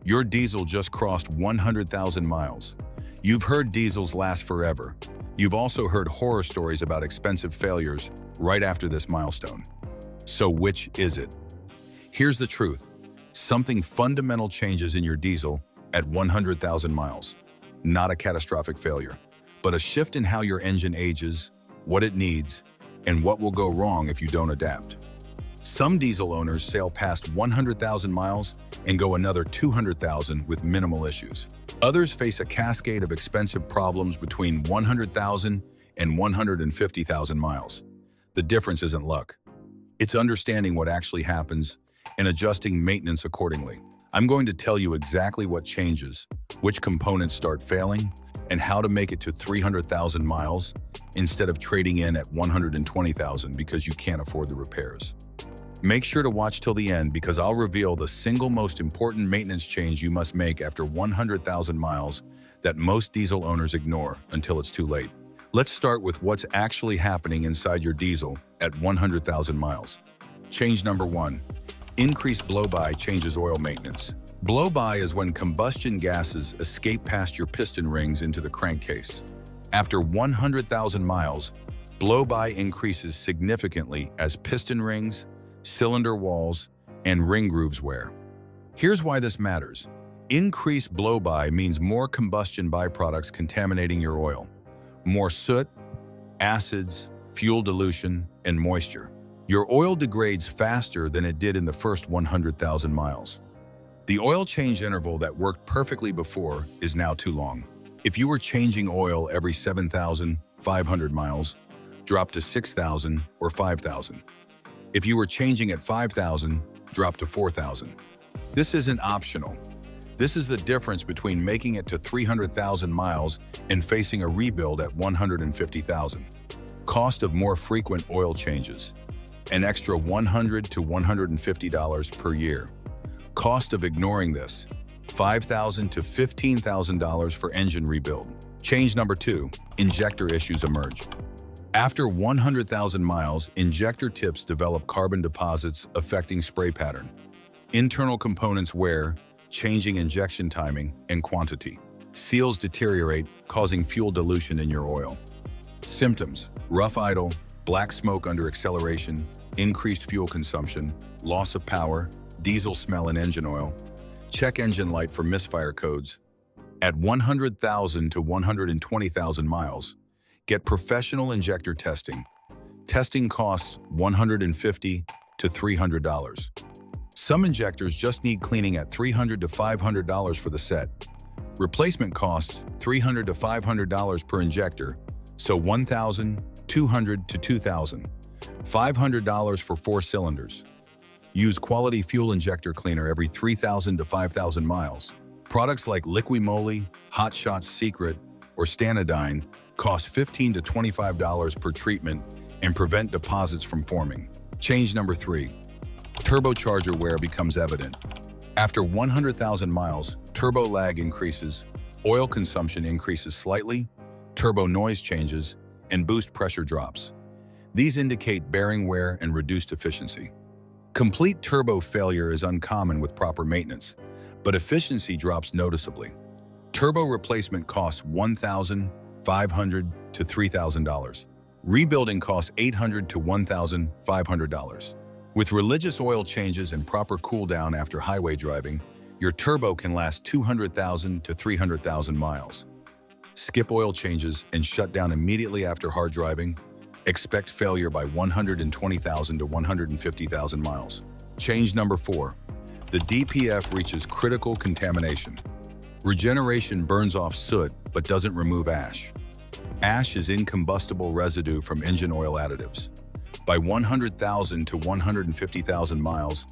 Your diesel just crossed 100,000 miles. You've heard diesels last forever. You've also heard horror stories about expensive failures right after this milestone. So which is it? Here's the truth. Something fundamental changes in your diesel at 100,000 miles. Not a catastrophic failure, but a shift in how your engine ages, what it needs, and what will go wrong if you don't adapt. Some diesel owners sail past 100,000 miles and go another 200,000 with minimal issues. Others face a cascade of expensive problems between 100,000 and 150,000 miles. The difference isn't luck. It's understanding what actually happens and adjusting maintenance accordingly. I'm going to tell you exactly what changes, which components start failing, and how to make it to 300,000 miles instead of trading in at 120,000 because you can't afford the repairs. Make sure to watch till the end because I'll reveal the single most important maintenance change you must make after 100,000 miles that most diesel owners ignore until it's too late. Let's start with what's actually happening inside your diesel at 100,000 miles. Change number 1. Increased blowby changes oil maintenance. Blowby is when combustion gases escape past your piston rings into the crankcase. After 100,000 miles, blowby increases significantly as piston rings, cylinder walls, and ring grooves wear. Here's why this matters. Increased blowby means more combustion byproducts contaminating your oil. More soot, acids, fuel dilution, and moisture. Your oil degrades faster than it did in the first 100,000 miles. The oil change interval that worked perfectly before is now too long. If you were changing oil every 7,500 miles, drop to 6,000 or 5,000. If you were changing at 5,000, drop to 4,000. This isn't optional. This is the difference between making it to 300,000 miles and facing a rebuild at 150,000. Cost of more frequent oil changes. An extra $100 to $150 per year. Cost of ignoring this. $5,000 to $15,000 for engine rebuild. Change number 2, injector issues emerge. After 100,000 miles, injector tips develop carbon deposits affecting spray pattern. Internal components wear, changing injection timing and quantity. Seals deteriorate, causing fuel dilution in your oil. Symptoms: rough idle, black smoke under acceleration, increased fuel consumption, loss of power, diesel smell in engine oil. Check engine light for misfire codes. At 100,000 to 120,000 miles, get professional injector testing. Testing costs $150 to $300. Some injectors just need cleaning at $300 to $500 for the set. Replacement costs $300 to $500 per injector, so $1,200 to $2,000. $500 for 4 cylinders. Use quality fuel injector cleaner every 3,000 to 5,000 miles. Products like Liqui Moly, Hot Shots Secret, or Stanodyne cost $15 to $25 per treatment and prevent deposits from forming. Change number 3. Turbocharger wear becomes evident. After 100,000 miles, turbo lag increases, oil consumption increases slightly, turbo noise changes, and boost pressure drops. These indicate bearing wear and reduced efficiency. Complete turbo failure is uncommon with proper maintenance, but efficiency drops noticeably. Turbo replacement costs $1,500 to $3,000. Rebuilding costs $800 to $1,500. With religious oil changes and proper cool down after highway driving, your turbo can last 200,000 to 300,000 miles. Skip oil changes and shut down immediately after hard driving. Expect failure by 120,000 to 150,000 miles. Change number 4. The DPF reaches critical contamination. Regeneration burns off soot but doesn't remove ash. Ash is incombustible residue from engine oil additives. By 100,000 to 150,000 miles,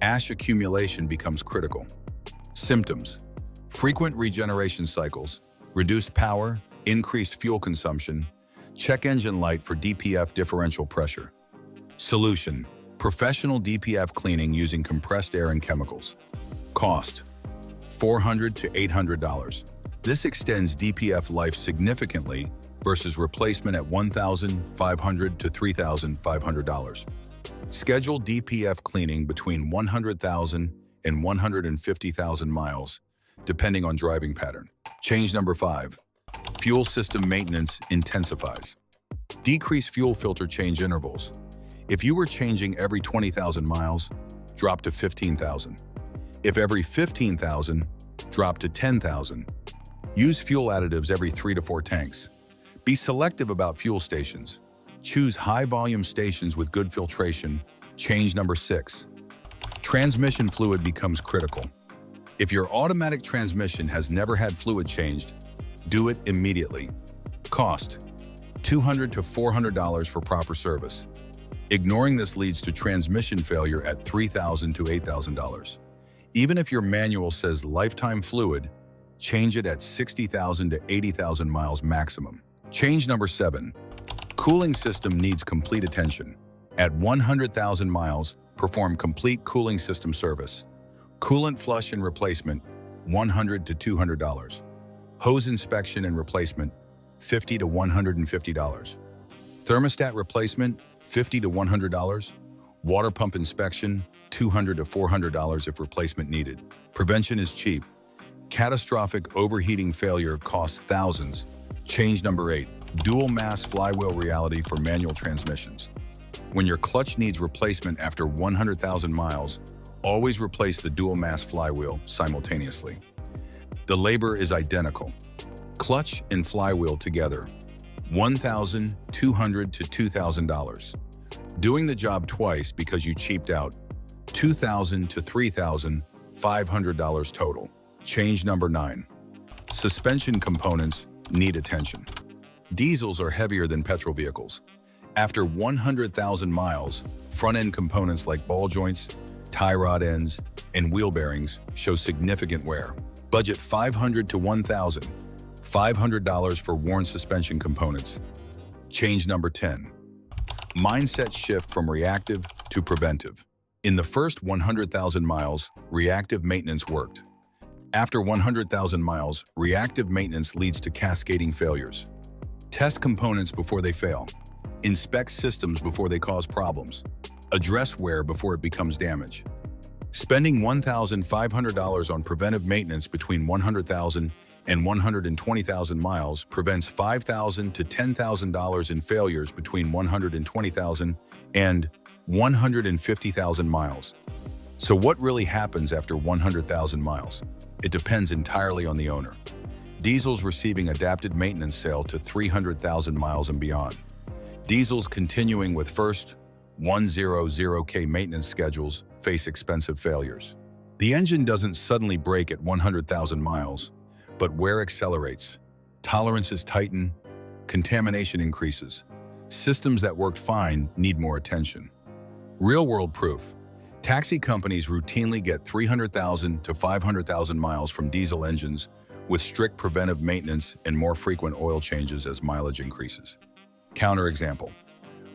ash accumulation becomes critical. Symptoms: frequent regeneration cycles, reduced power, increased fuel consumption. Check engine light for DPF differential pressure. Solution: professional DPF cleaning using compressed air and chemicals. Cost: $400 to $800. This extends DPF life significantly versus replacement at $1,500 to $3,500. Schedule DPF cleaning between 100,000 and 150,000 miles, depending on driving pattern. Change number 5. Fuel system maintenance intensifies. Decrease fuel filter change intervals. If you were changing every 20,000 miles, drop to 15,000. If every 15,000, drop to 10,000. Use fuel additives every 3 to 4 tanks. Be selective about fuel stations. Choose high-volume stations with good filtration. Change number 6. Transmission fluid becomes critical. If your automatic transmission has never had fluid changed, do it immediately. Cost: $200 to $400 for proper service. Ignoring this leads to transmission failure at $3,000 to $8,000. Even if your manual says lifetime fluid, change it at 60,000 to 80,000 miles maximum. Change number 7. Cooling system needs complete attention. At 100,000 miles, perform complete cooling system service. Coolant flush and replacement, $100 to $200. Hose inspection and replacement, $50 to $150. Thermostat replacement, $50 to $100. Water pump inspection, $200 to $400 if replacement needed. Prevention is cheap. Catastrophic overheating failure costs thousands. Change number 8. Dual mass flywheel reality for manual transmissions. When your clutch needs replacement after 100,000 miles, always replace the dual mass flywheel simultaneously. The labor is identical. Clutch and flywheel together, $1,200 to $2,000. Doing the job twice because you cheaped out, $2,000 to $3,500 total. Change number 9. Suspension components need attention. Diesels are heavier than petrol vehicles. After 100,000 miles, front-end components like ball joints, tie rod ends, and wheel bearings show significant wear. Budget $500 to $1,500 for worn suspension components. Change number 10. Mindset shift from reactive to preventive. In the first 100,000 miles, reactive maintenance worked. After 100,000 miles, reactive maintenance leads to cascading failures. Test components before they fail. Inspect systems before they cause problems. Address wear before it becomes damage. Spending $1,500 on preventive maintenance between 100,000 and 120,000 miles prevents $5,000 to $10,000 in failures between 120,000 and 150,000 miles. So what really happens after 100,000 miles? It depends entirely on the owner. Diesels receiving adapted maintenance sale to 300,000 miles and beyond. Diesels continuing with first 100K maintenance schedules face expensive failures. The engine doesn't suddenly break at 100,000 miles, but wear accelerates. Tolerances tighten, contamination increases. Systems that worked fine need more attention. Real-world proof. Taxi companies routinely get 300,000 to 500,000 miles from diesel engines with strict preventive maintenance and more frequent oil changes as mileage increases. Counterexample.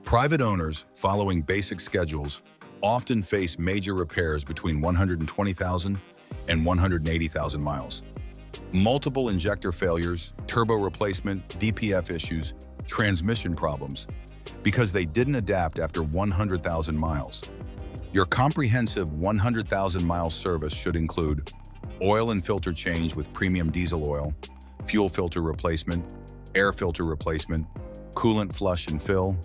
Private owners following basic schedules often face major repairs between 120,000 and 180,000 miles. Multiple injector failures, turbo replacement, DPF issues, transmission problems, because they didn't adapt after 100,000 miles. Your comprehensive 100,000 mile service should include oil and filter change with premium diesel oil, fuel filter replacement, air filter replacement, coolant flush and fill,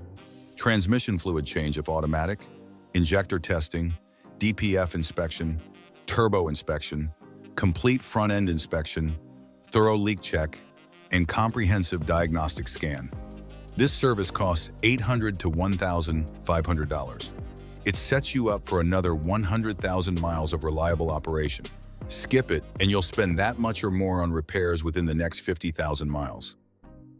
transmission fluid change if automatic, injector testing, DPF inspection, turbo inspection, complete front-end inspection, thorough leak check, and comprehensive diagnostic scan. This service costs $800 to $1,500. It sets you up for another 100,000 miles of reliable operation. Skip it, and you'll spend that much or more on repairs within the next 50,000 miles.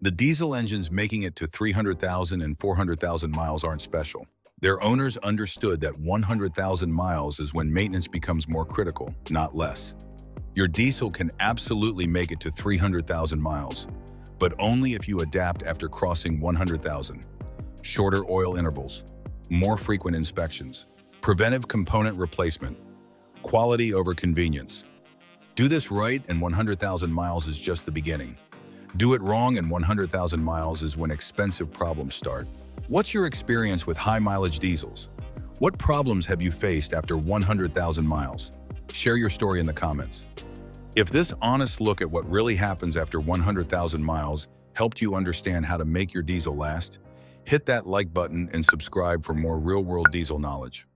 The diesel engines making it to 300,000 and 400,000 miles aren't special. Their owners understood that 100,000 miles is when maintenance becomes more critical, not less. Your diesel can absolutely make it to 300,000 miles, but only if you adapt after crossing 100,000. Shorter oil intervals, more frequent inspections, preventive component replacement, quality over convenience. Do this right and 100,000 miles is just the beginning. Do it wrong and 100,000 miles is when expensive problems start. What's your experience with high mileage diesels? What problems have you faced after 100,000 miles? Share your story in the comments. If this honest look at what really happens after 100,000 miles helped you understand how to make your diesel last, hit that like button and subscribe for more real-world diesel knowledge.